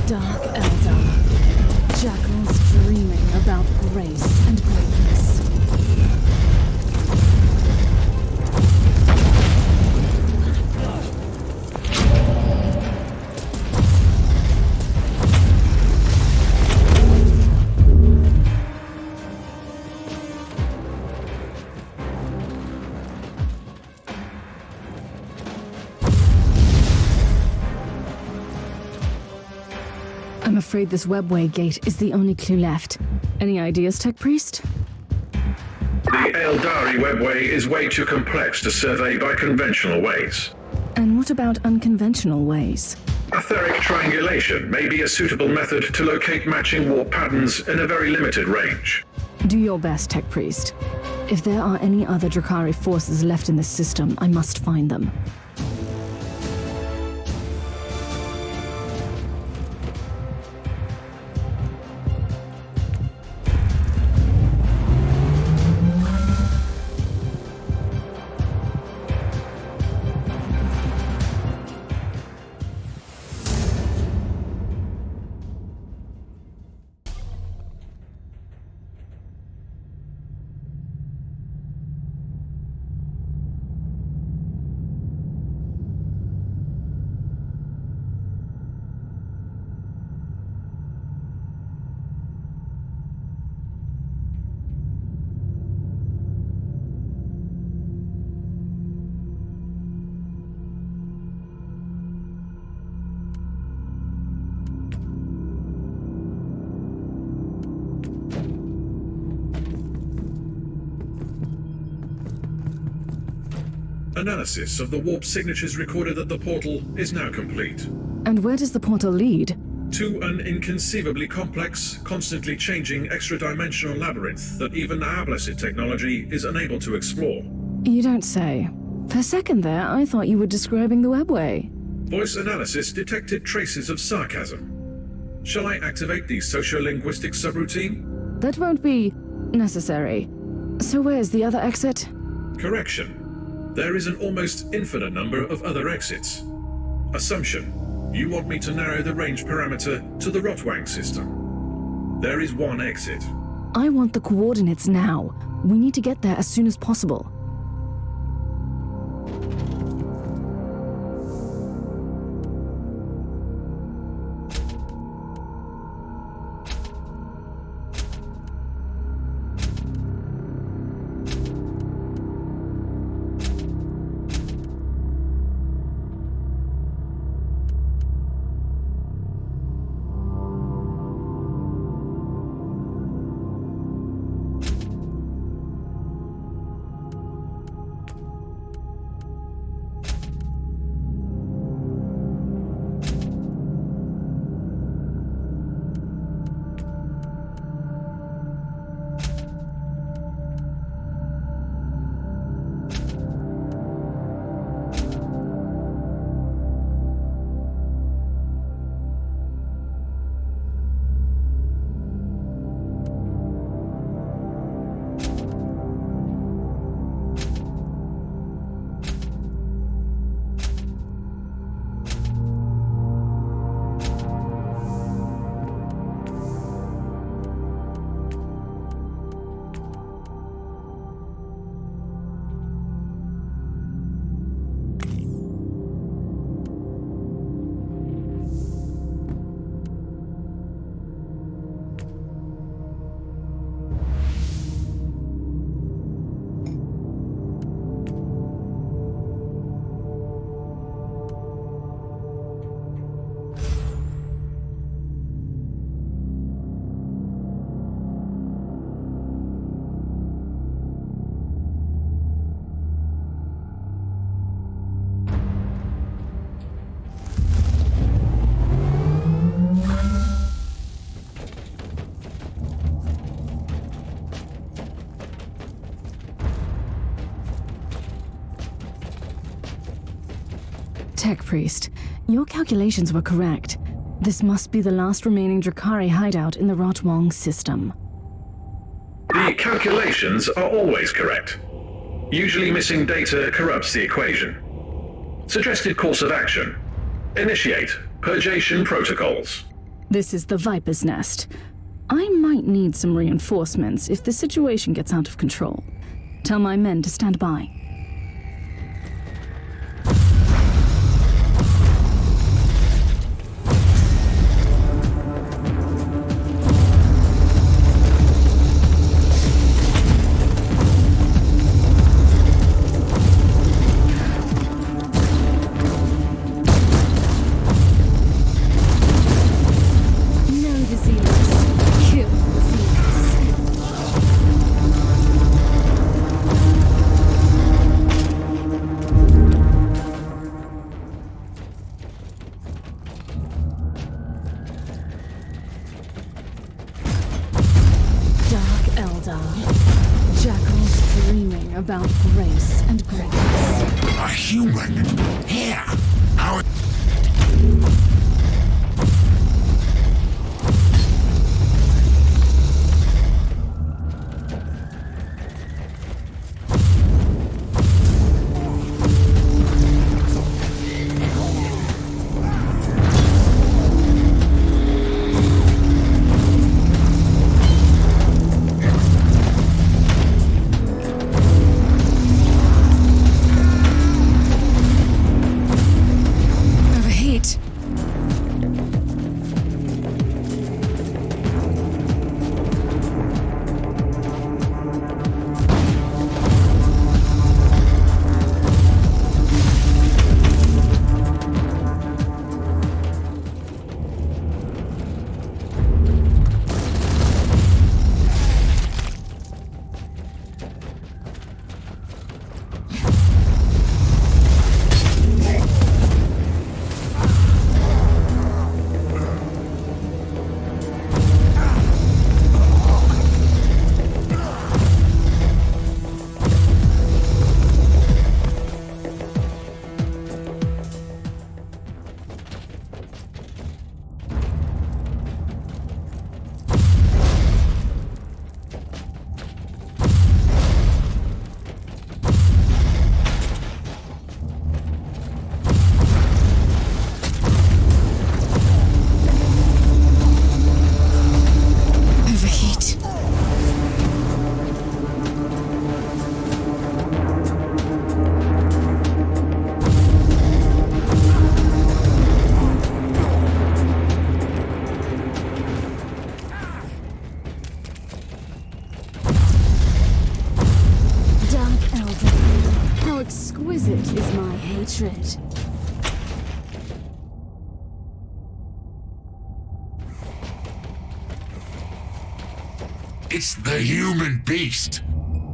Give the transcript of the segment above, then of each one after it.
Dark Eldar. Jackals dreaming about grace and greatness. I'm afraid this webway gate is the only clue left. Any ideas, Tech Priest? The Eldari webway is way too complex to survey by conventional ways. And what about unconventional ways? Etheric triangulation may be a suitable method to locate matching warp patterns in a very limited range. Do your best, Tech Priest. If there are any other Drakari forces left in this system, I must find them. Analysis of the warp signatures recorded at the portal is now complete. And where does the portal lead? To an inconceivably complex, constantly changing extra-dimensional labyrinth that even our blessed technology is unable to explore. You don't say. For a second there, I thought you were describing the webway. Voice analysis detected traces of sarcasm. Shall I activate the sociolinguistic subroutine? That won't be necessary. So where's the other exit? Correction. There is an almost infinite number of other exits. Assumption. You want me to narrow the range parameter to the Rotwang system. There is one exit. I want the coordinates now. We need to get there as soon as possible. Tech Priest, your calculations were correct. This must be the last remaining Drakari hideout in the Rotwang system. The calculations are always correct. Usually missing data corrupts the equation. Suggested course of action. Initiate purgation protocols. This is the Viper's Nest. I might need some reinforcements if the situation gets out of control. Tell my men to stand by. About grace and greatness. A human? Here! Our... Is my hatred. It's the human beast.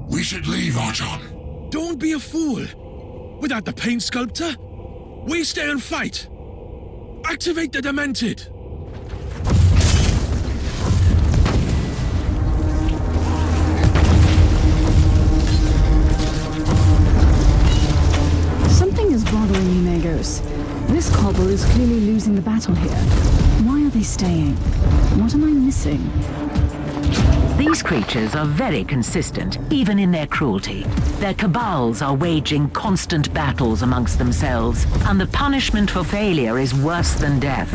We should leave, Archon. Don't be a fool. Without the paint sculptor, we stay and fight. Activate the Demented. Bothering me, Magos. This cobble is clearly losing the battle here. Why are they staying? What am I missing? These creatures are very consistent, even in their cruelty. Their cabals are waging constant battles amongst themselves, and the punishment for failure is worse than death.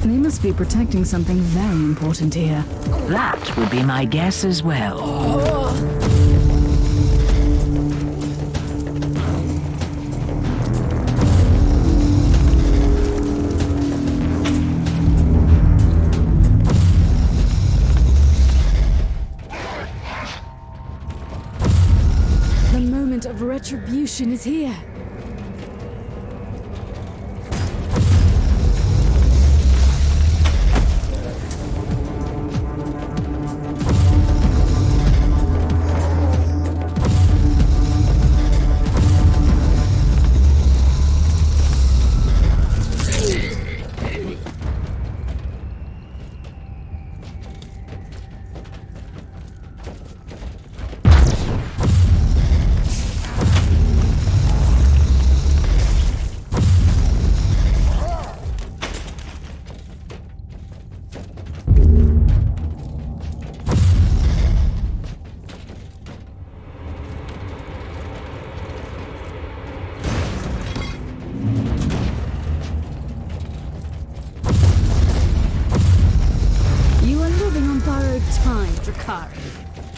They must be protecting something very important here. That would be my guess as well. Of retribution is here.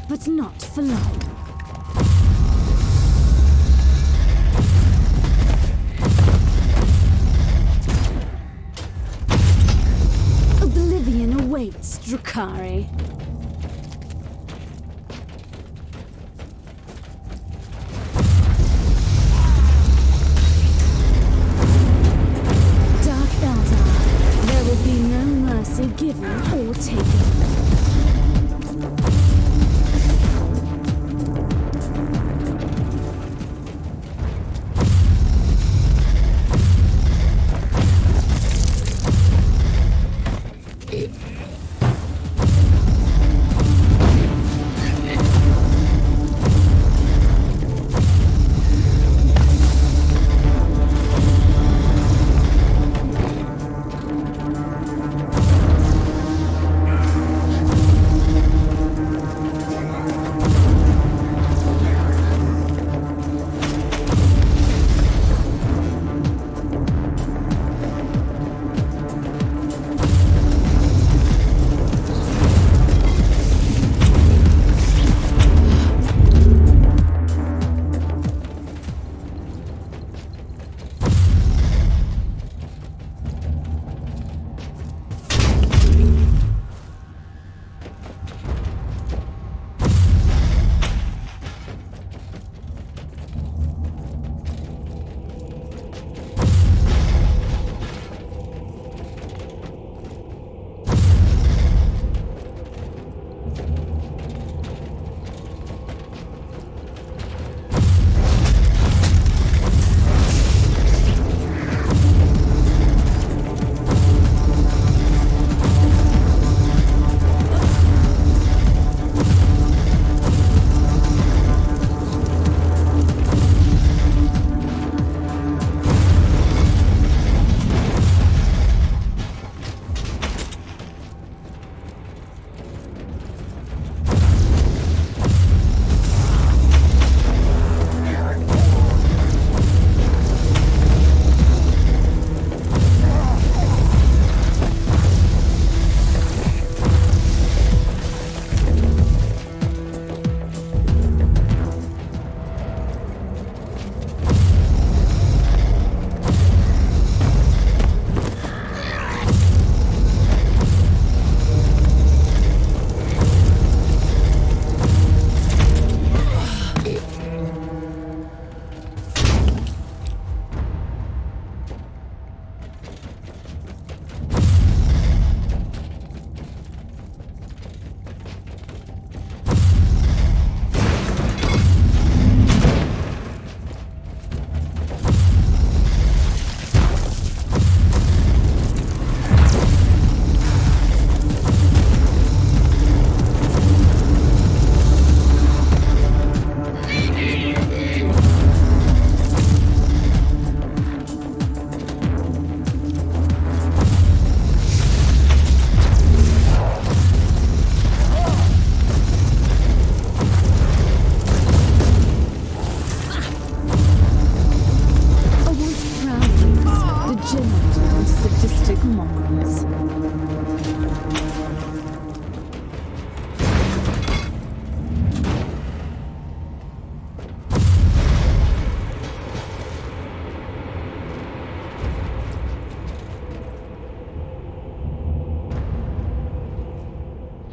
but not for long. Oblivion awaits, Drukhari. Dark Eldar, there will be no mercy given or taken.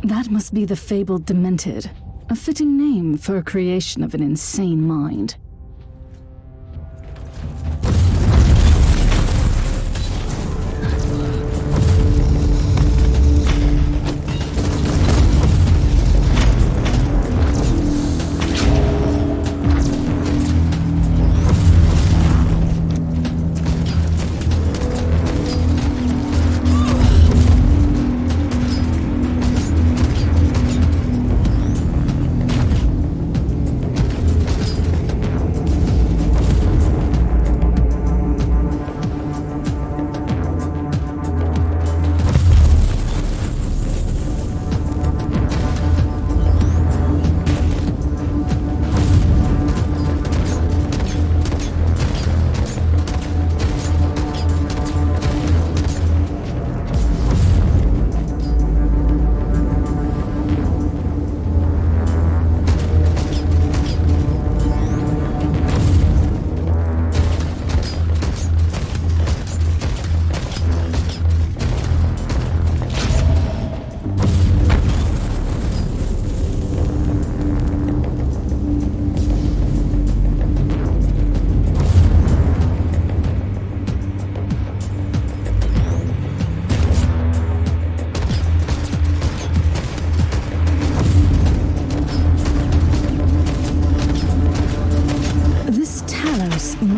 That must be the fabled Demented, a fitting name for a creation of an insane mind.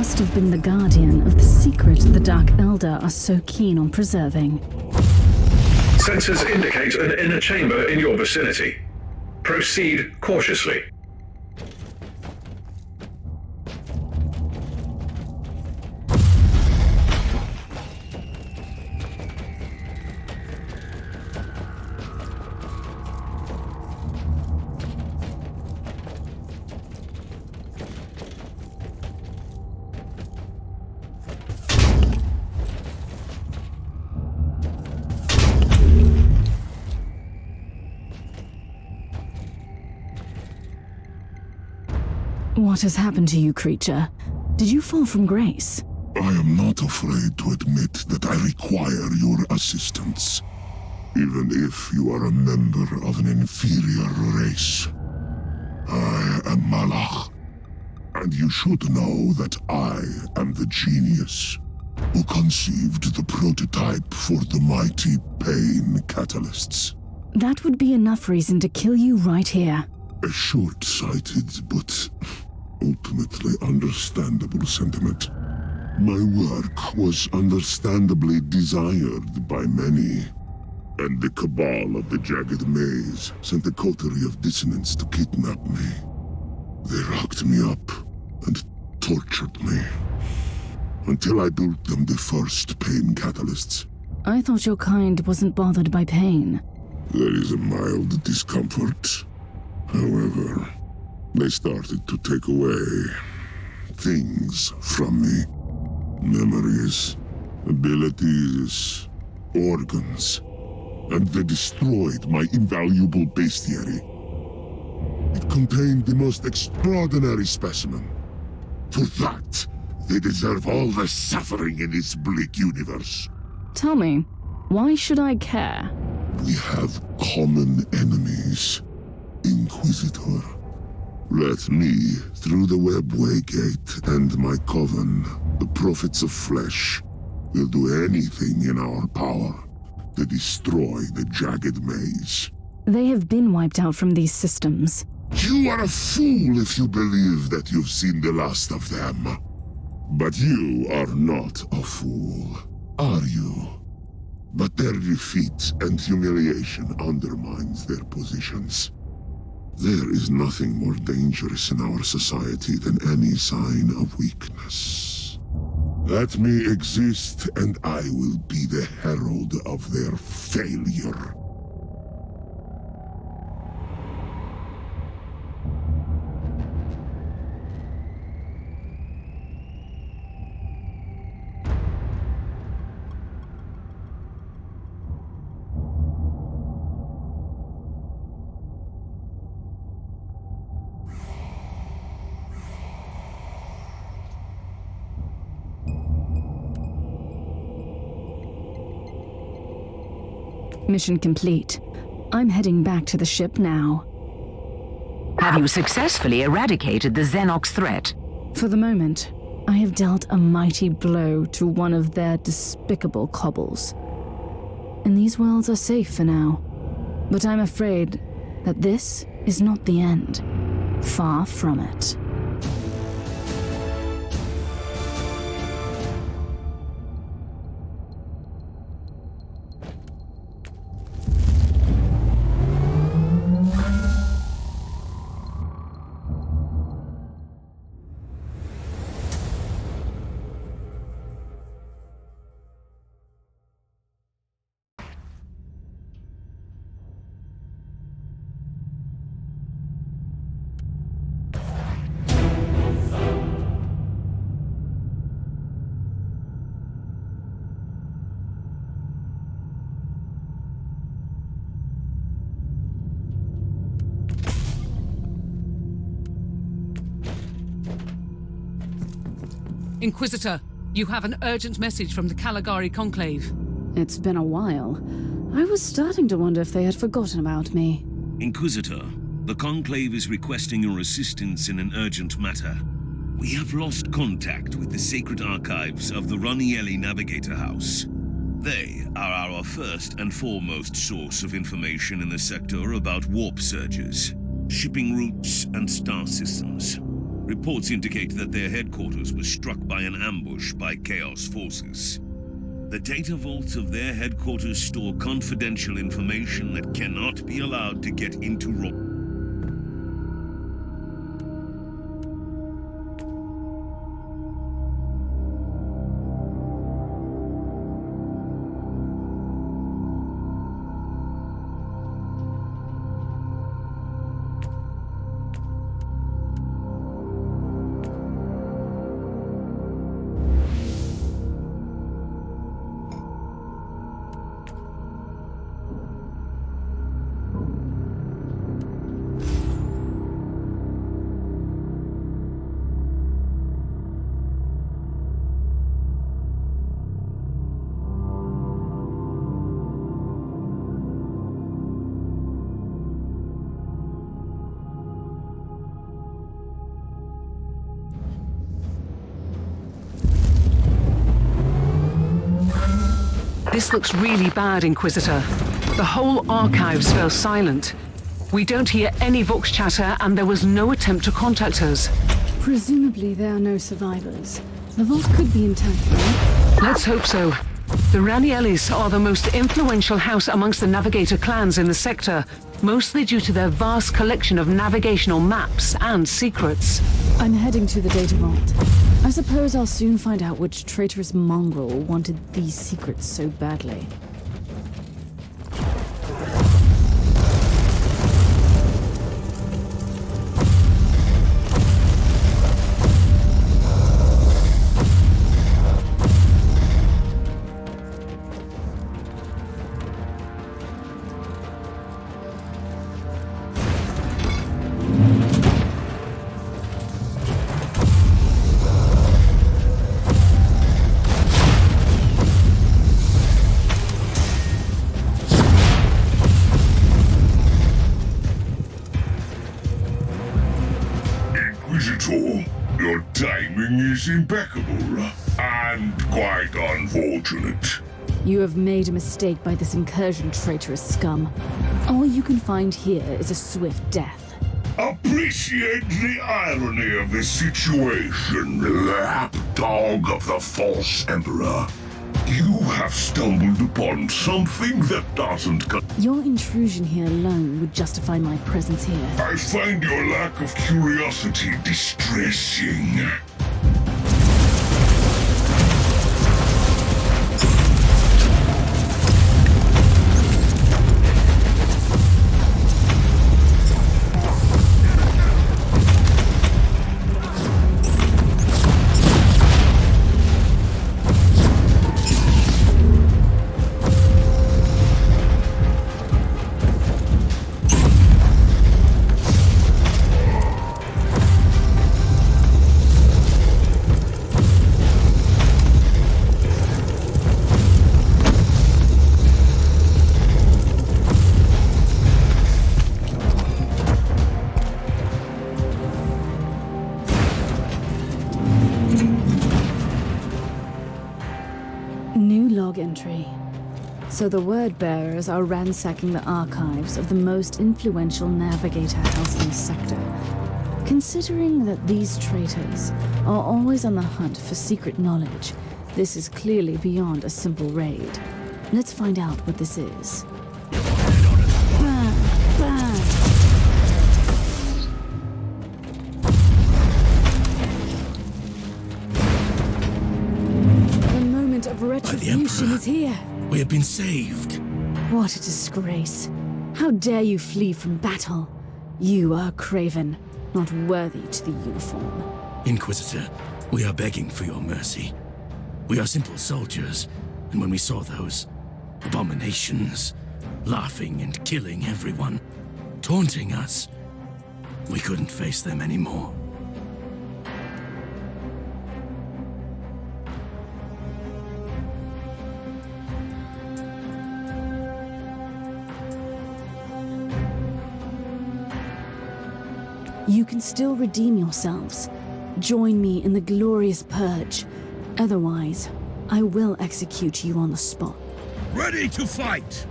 must have been the guardian of the secret the Dark Elder are so keen on preserving. Sensors indicate an inner chamber in your vicinity. Proceed cautiously. What has happened to you, creature? Did you fall from grace? I am not afraid to admit that I require your assistance, even if you are a member of an inferior race. I am Malach, and you should know that I am the genius who conceived the prototype for the mighty pain catalysts. That would be enough reason to kill you right here. A short-sighted but ultimately understandable sentiment. My work was understandably desired by many, and the cabal of the Jagged Maze sent a coterie of dissonants to kidnap me. They rocked me up and tortured me, until I built them the first pain catalysts. I thought your kind wasn't bothered by pain. There is a mild discomfort. However, they started to take away things from me. Memories, abilities, organs, and they destroyed my invaluable bestiary. It contained the most extraordinary specimen. For that, they deserve all the suffering in this bleak universe. Tell me, why should I care? We have common enemies. Inquisitor. Let me, through the webway gate and my coven, the prophets of flesh, will do anything in our power to destroy the Jagged Maze. They have been wiped out from these systems. You are a fool if you believe that you've seen the last of them. But you are not a fool, are you? But their defeat and humiliation undermines their positions. There is nothing more dangerous in our society than any sign of weakness. Let me exist, and I will be the herald of their failure. Mission complete. I'm heading back to the ship now. Have you successfully eradicated the Xenox threat? For the moment, I have dealt a mighty blow to one of their despicable cobbles. And these worlds are safe for now. But I'm afraid that this is not the end. Far from it. Inquisitor, you have an urgent message from the Caligari Conclave. It's been a while. I was starting to wonder if they had forgotten about me. Inquisitor, the Conclave is requesting your assistance in an urgent matter. We have lost contact with the sacred archives of the Ranielli Navigator House. They are our first and foremost source of information in the sector about warp surges, shipping routes, and star systems. Reports indicate that their headquarters was struck by an ambush by Chaos forces. The data vaults of their headquarters store confidential information that cannot be allowed to get into This looks really bad, Inquisitor. The whole archives fell silent. We don't hear any Vox chatter, and there was no attempt to contact us. Presumably there are no survivors. The vault could be intact, though. Let's hope so. The Raniellis are the most influential house amongst the Navigator clans in the sector, mostly due to their vast collection of navigational maps and secrets. I'm heading to the data vault. I suppose I'll soon find out which traitorous mongrel wanted these secrets so badly. Inquisitor, your timing is impeccable, and quite unfortunate. You have made a mistake by this incursion, traitorous scum. All you can find here is a swift death. Appreciate the irony of this situation, lapdog of the false emperor. You have stumbled upon something that doesn't Your intrusion here alone would justify my presence here. I find your lack of curiosity distressing. Entry. So the word bearers are ransacking the archives of the most influential navigator house in the sector. Considering that these traitors are always on the hunt for secret knowledge, this is clearly beyond a simple raid. Let's find out what this is. Burn! Burn! Retribution is here. We have been saved. What a disgrace. How dare you flee from battle? You are craven, not worthy to the uniform. Inquisitor, we are begging for your mercy. We are simple soldiers, and when we saw those abominations, laughing and killing everyone, taunting us, we couldn't face them anymore. You can still redeem yourselves. Join me in the glorious purge. Otherwise, I will execute you on the spot. Ready to fight!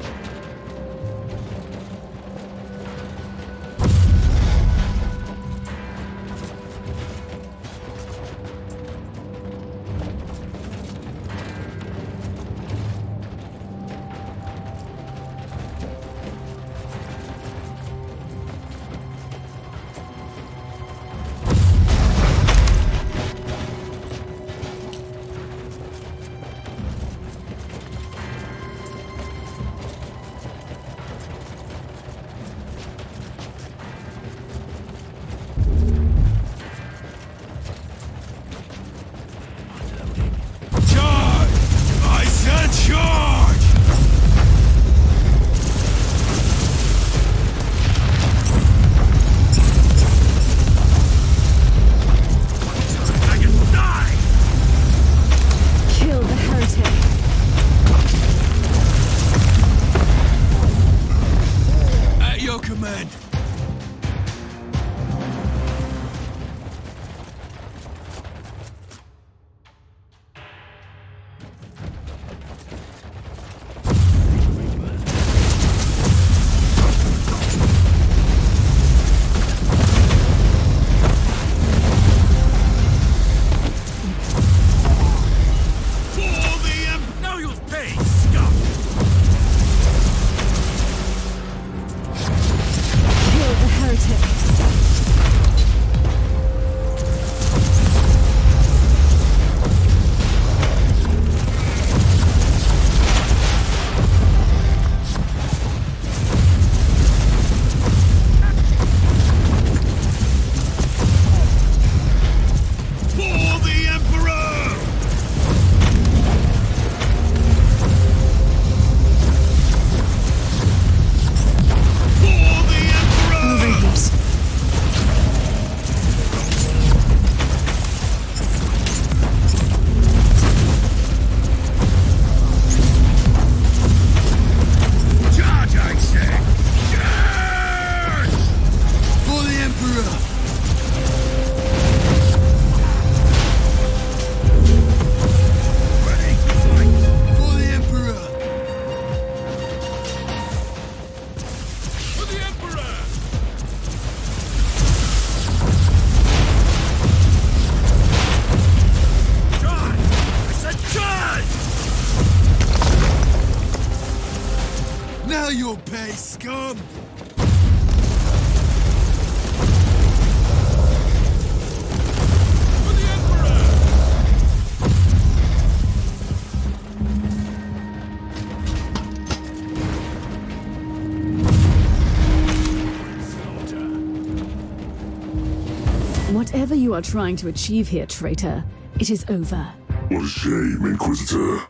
Whatever you are trying to achieve here, traitor, it is over. What a shame, Inquisitor.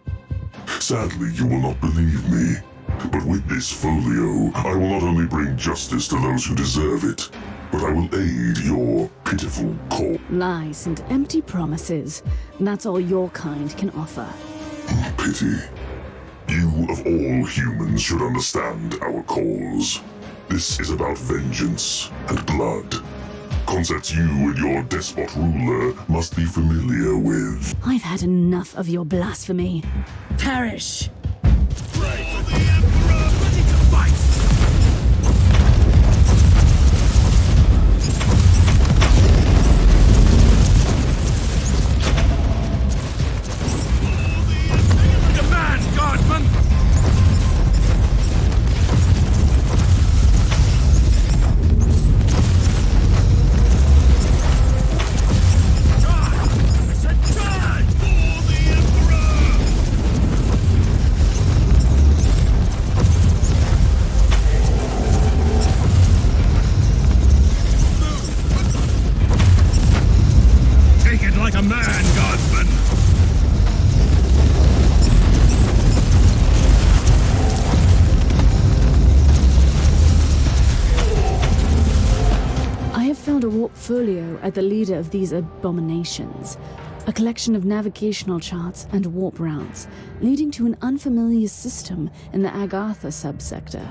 Sadly, you will not believe me. But with this folio, I will not only bring justice to those who deserve it, but I will aid your pitiful cause. Lies and empty promises. That's all your kind can offer. Pity. You of all humans should understand our cause. This is about vengeance and blood. Concepts you and your despot ruler must be familiar with. I've had enough of your blasphemy. Perish! Pray for the Emperor! Ready to fight! Demand, Guardsman! Like a man, Guardsman! I have found a warp folio at the leader of these abominations. A collection of navigational charts and warp routes, leading to an unfamiliar system in the Agartha subsector.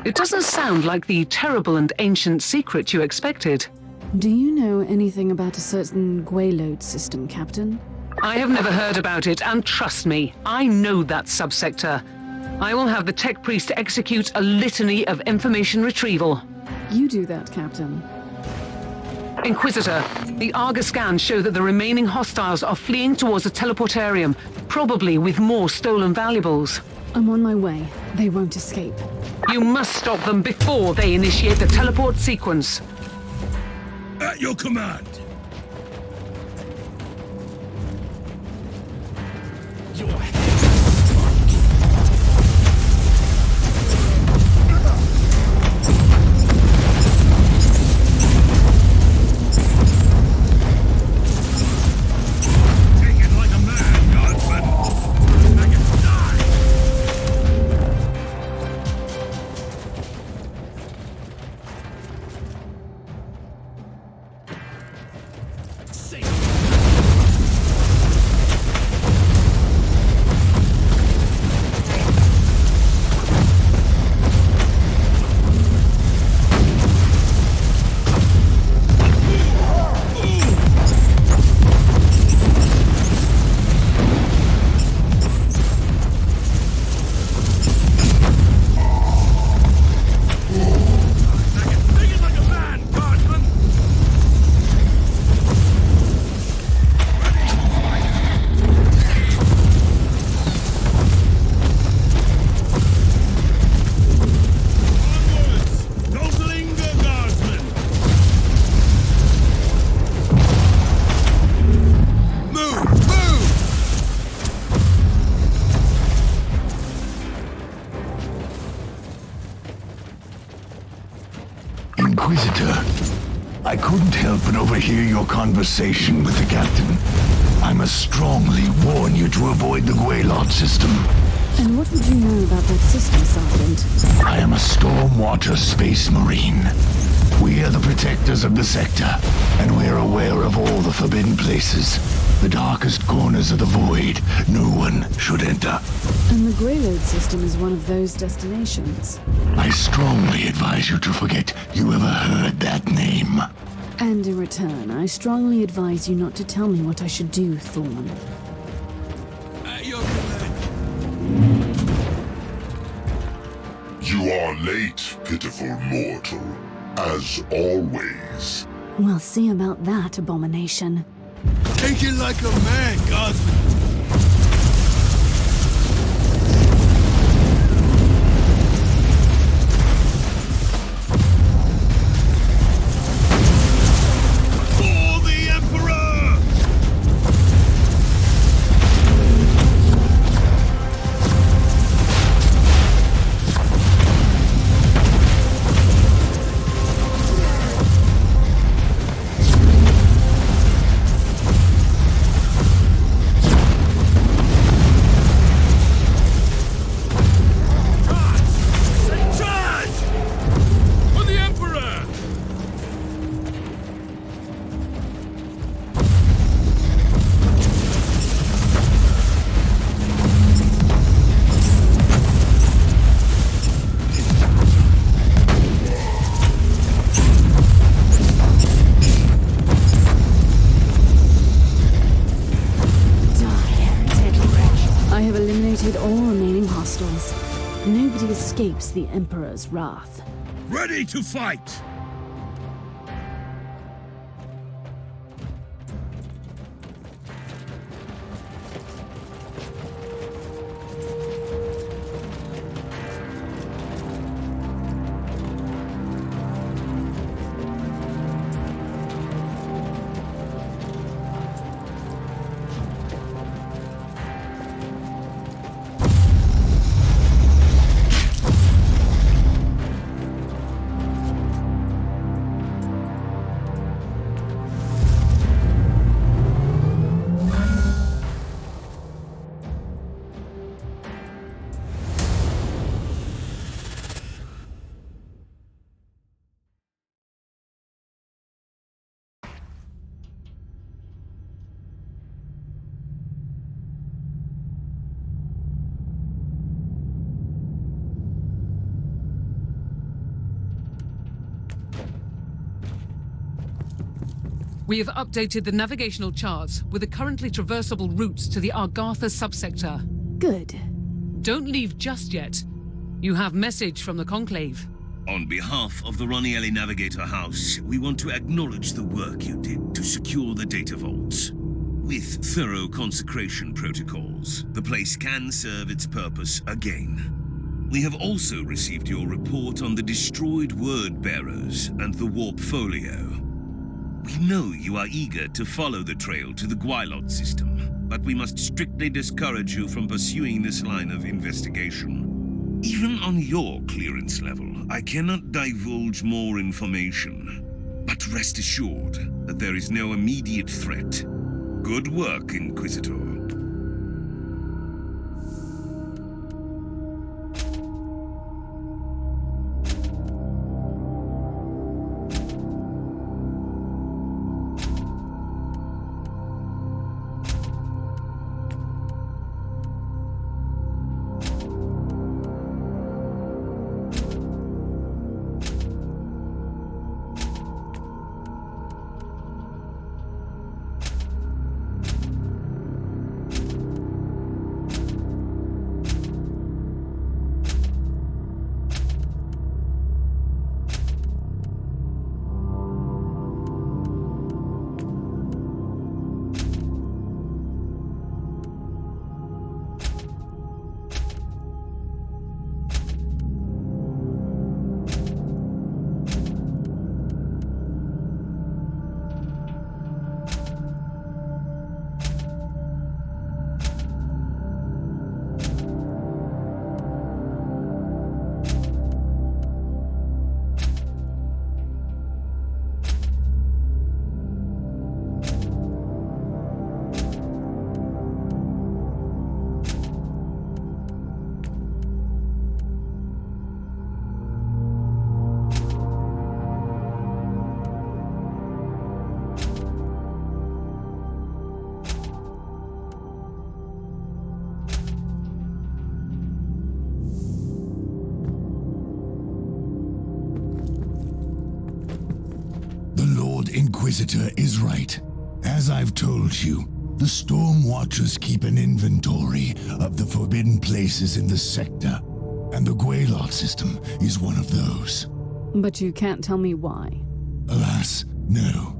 It doesn't sound like the terrible and ancient secret you expected. Do you know anything about a certain Gwayload system, Captain? I have never heard about it, and trust me, I know that subsector. I will have the tech priest execute a litany of information retrieval. You do that, Captain. Inquisitor, the Argus scans show that the remaining hostiles are fleeing towards a teleportarium, probably with more stolen valuables. I'm on my way. They won't escape. You must stop them before they initiate the teleport sequence. At your command! Take it like a man, Guardsman! Make it die! Inquisitor, I couldn't help but overhear your conversation with the captain. I must strongly warn you to avoid the Gwayload system. And what would you know about that system, Sergeant? I am a Stormwater Space Marine. We are the protectors of the sector, and we are aware of all the forbidden places. The darkest corners of the void. No one should enter. And the Gwayload system is one of those destinations. I strongly advise you to forget you ever heard that name. And in return, I strongly advise you not to tell me what I should do, Thorn. At your command! You are late, pitiful mortal, as always. We'll see about that, abomination. Take it like a man, Guardsman! For the Emperor! crystals. Nobody escapes the Emperor's wrath. Ready to fight! We have updated the navigational charts with the currently traversable routes to the Argatha subsector. Good. Don't leave just yet. You have message from the Conclave. On behalf of the Ranielli Navigator House, we want to acknowledge the work you did to secure the data vaults. With thorough consecration protocols, the place can serve its purpose again. We have also received your report on the destroyed word bearers and the warp folio. We know you are eager to follow the trail to the Gwylot system, but we must strictly discourage you from pursuing this line of investigation. Even on your clearance level, I cannot divulge more information. But rest assured that there is no immediate threat. Good work, Inquisitor. Inquisitor is right. As I've told you, the Storm Watchers keep an inventory of the forbidden places in the sector, and the Gwylot system is one of those. But you can't tell me why. Alas, no.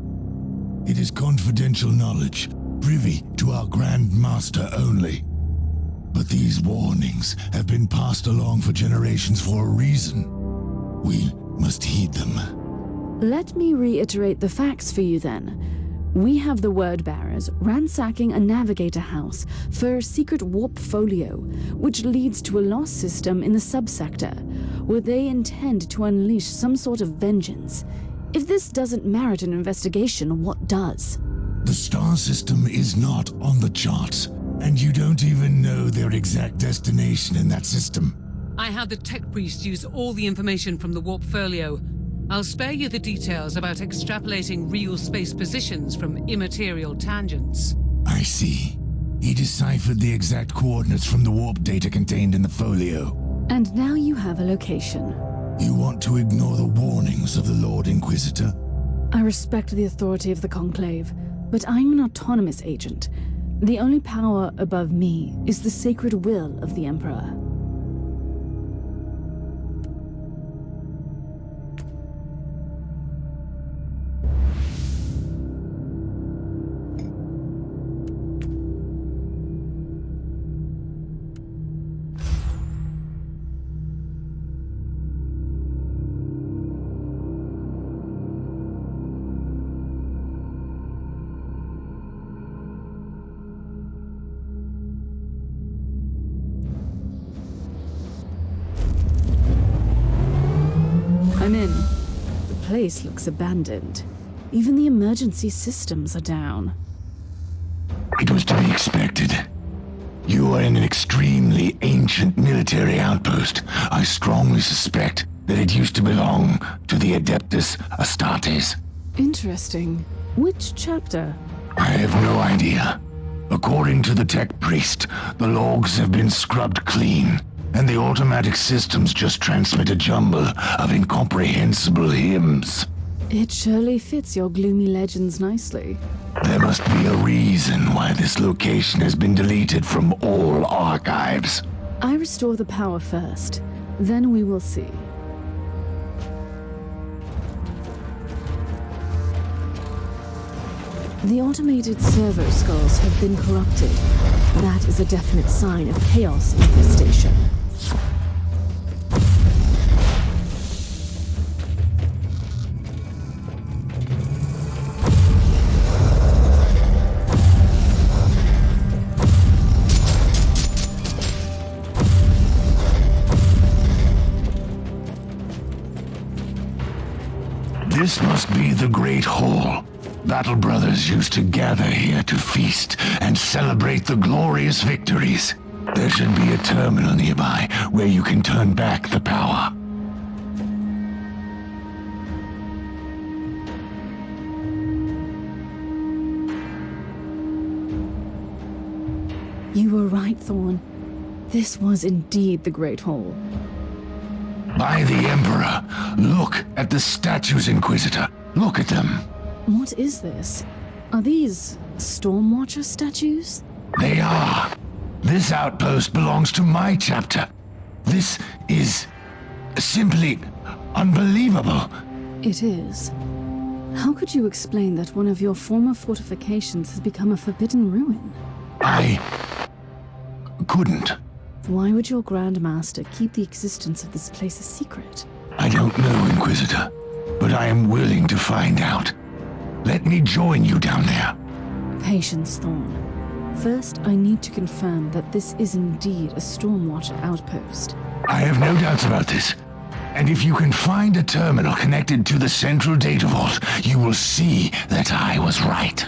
It is confidential knowledge, privy to our Grand Master only. But these warnings have been passed along for generations for a reason. We must heed them. Let me reiterate the facts for you then. We have the word bearers ransacking a navigator house for a secret warp folio, which leads to a lost system in the subsector, where they intend to unleash some sort of vengeance. If this doesn't merit an investigation, what does? The star system is not on the charts, and you don't even know their exact destination in that system. I had the tech priest use all the information from the warp folio. I'll spare you the details about extrapolating real space positions from immaterial tangents. I see. He deciphered the exact coordinates from the warp data contained in the folio. And now you have a location. You want to ignore the warnings of the Lord Inquisitor? I respect the authority of the Conclave, but I'm an autonomous agent. The only power above me is the sacred will of the Emperor. place looks abandoned. Even the emergency systems are down. It was to be expected. You are in an extremely ancient military outpost. I strongly suspect that it used to belong to the Adeptus Astartes. Interesting. Which chapter? I have no idea. According to the tech priest, the logs have been scrubbed clean, and the automatic systems just transmit a jumble of incomprehensible hymns. It surely fits your gloomy legends nicely. There must be a reason why this location has been deleted from all archives. I restore the power first, then we will see. The automated servo skulls have been corrupted. That is a definite sign of chaos infestation. This must be the Great Hall. Battle Brothers used to gather here to feast and celebrate the glorious victories. There should be a terminal nearby where you can turn back the power. You were right, Thorn. This was indeed the Great Hall. By the Emperor, look at the statues, Inquisitor. Look at them. What is this? Are these Stormwatcher statues? They are. This outpost belongs to my chapter. This is simply unbelievable. It is. How could you explain that one of your former fortifications has become a forbidden ruin? I couldn't. Why would your Grand Master keep the existence of this place a secret? I don't know, Inquisitor, but I am willing to find out. Let me join you down there. Patience, Thorn. First, I need to confirm that this is indeed a Stormwatcher outpost. I have no doubts about this. And if you can find a terminal connected to the central data vault, you will see that I was right.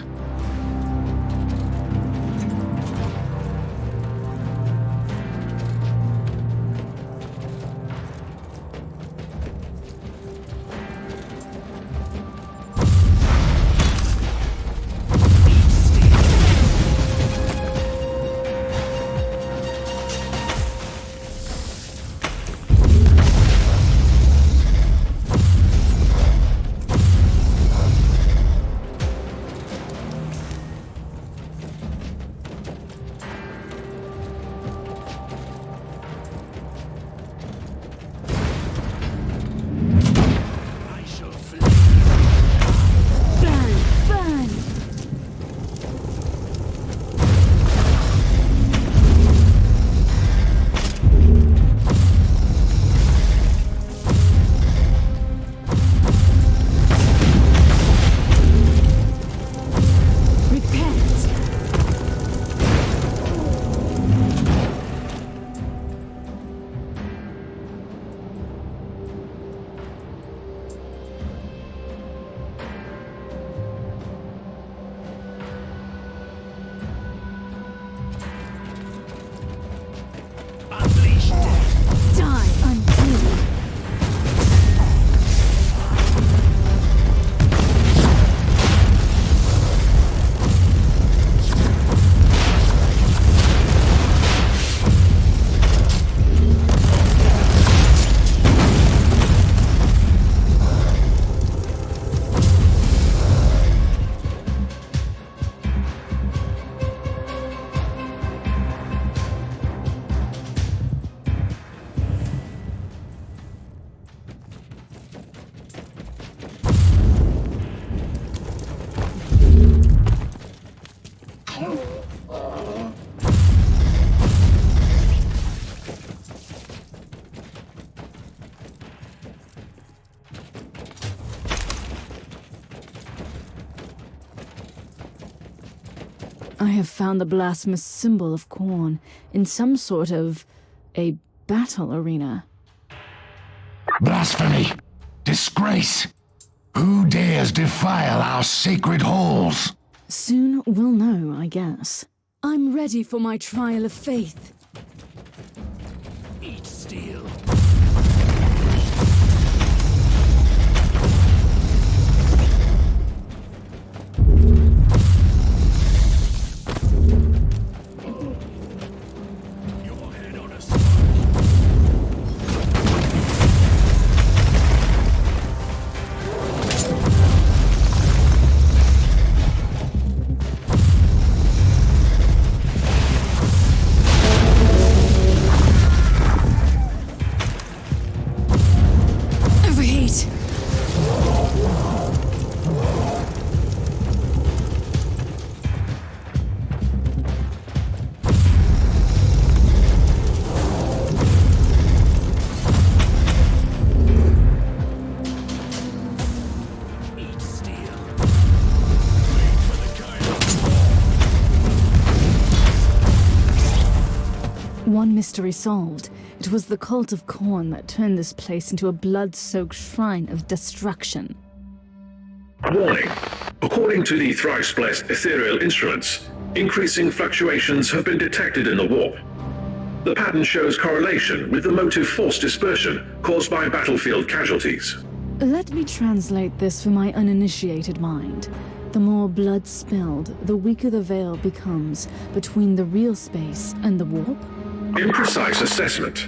I have found the blasphemous symbol of Khorne in some sort of a battle arena. Blasphemy! Disgrace! Who dares defile our sacred halls? Soon we'll know, I guess. I'm ready for my trial of faith. Eat steel. Your head on a spike. Overheat! Eat steel. One mystery solved. It was the cult of Khorne that turned this place into a blood-soaked shrine of destruction. Warning. According to the thrice-blessed ethereal instruments, increasing fluctuations have been detected in the warp. The pattern shows correlation with the motive force dispersion caused by battlefield casualties. Let me translate this for my uninitiated mind. The more blood spilled, the weaker the veil becomes between the real space and the warp? Imprecise assessment,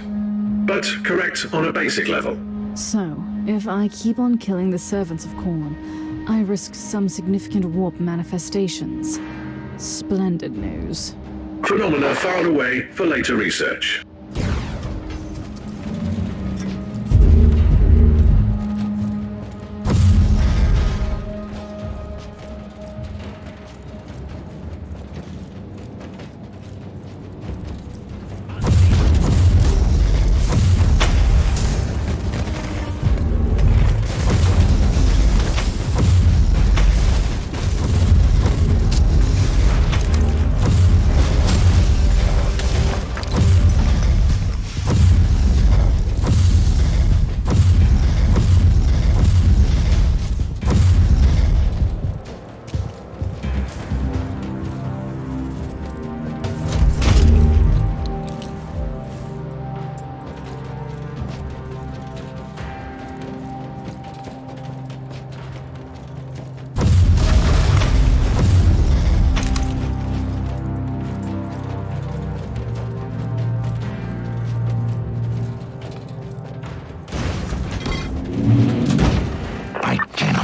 but correct on a basic level. So, if I keep on killing the servants of Khorne, I risk some significant warp manifestations. Splendid news. Phenomena filed away for later research.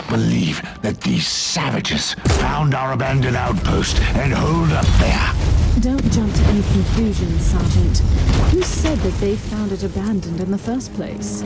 Believe that these savages found our abandoned outpost and hold up there. Don't jump to any conclusions, Sergeant. Who said that they found it abandoned in the first place?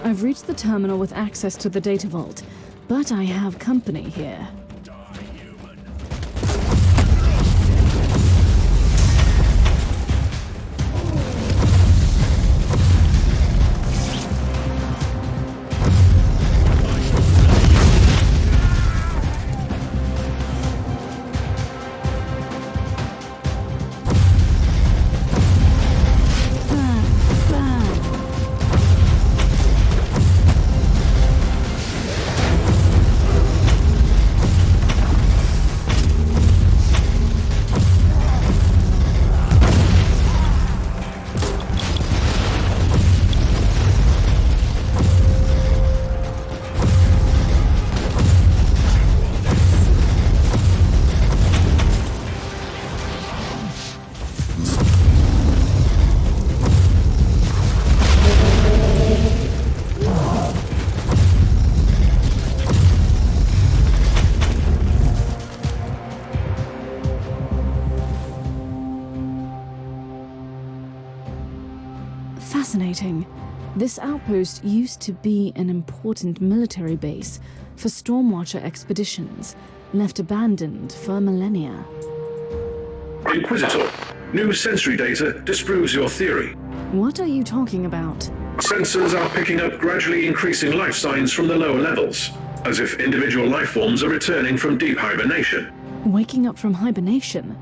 I've reached the terminal with access to the data vault, but I have company here. Fascinating. This outpost used to be an important military base for Stormwatcher expeditions, left abandoned for millennia. Inquisitor, new sensory data disproves your theory. What are you talking about? Sensors are picking up gradually increasing life signs from the lower levels, as if individual life forms are returning from deep hibernation. Waking up from hibernation?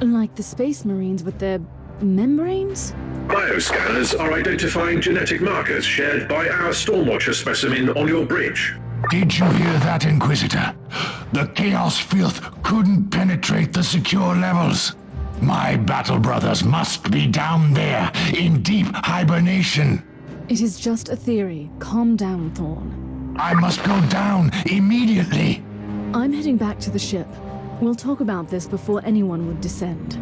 Like the Space Marines with their membranes? Bioscanners are identifying genetic markers shared by our Stormwatcher specimen on your bridge. Did you hear that, Inquisitor? The Chaos Filth couldn't penetrate the secure levels. My battle brothers must be down there, in deep hibernation. It is just a theory. Calm down, Thorn. I must go down immediately. I'm heading back to the ship. We'll talk about this before anyone would descend.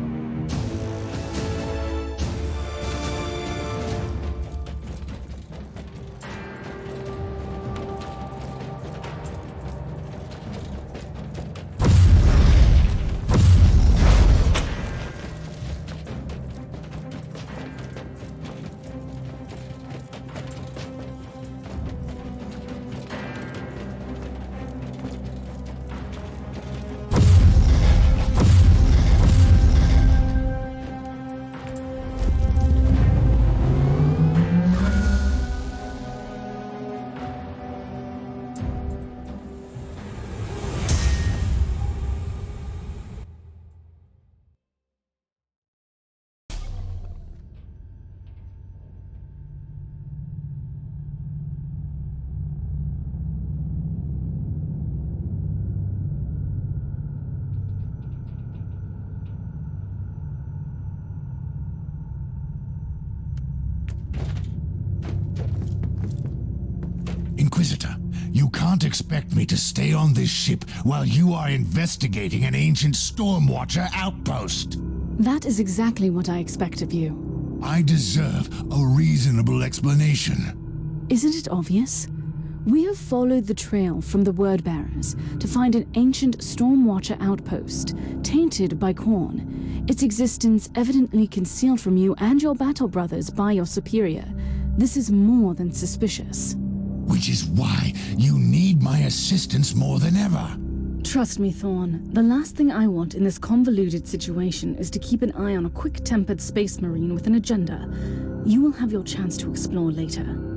Inquisitor, you can't expect me to stay on this ship while you are investigating an ancient Stormwatcher outpost. That is exactly what I expect of you. I deserve a reasonable explanation. Isn't it obvious? We have followed the trail from the Word-Bearers to find an ancient Stormwatcher outpost, tainted by Khorne, its existence evidently concealed from you and your battle brothers by your superior. This is more than suspicious. Which is why you need my assistance more than ever. Trust me, Thorn. The last thing I want in this convoluted situation is to keep an eye on a quick-tempered space marine with an agenda. You will have your chance to explore later.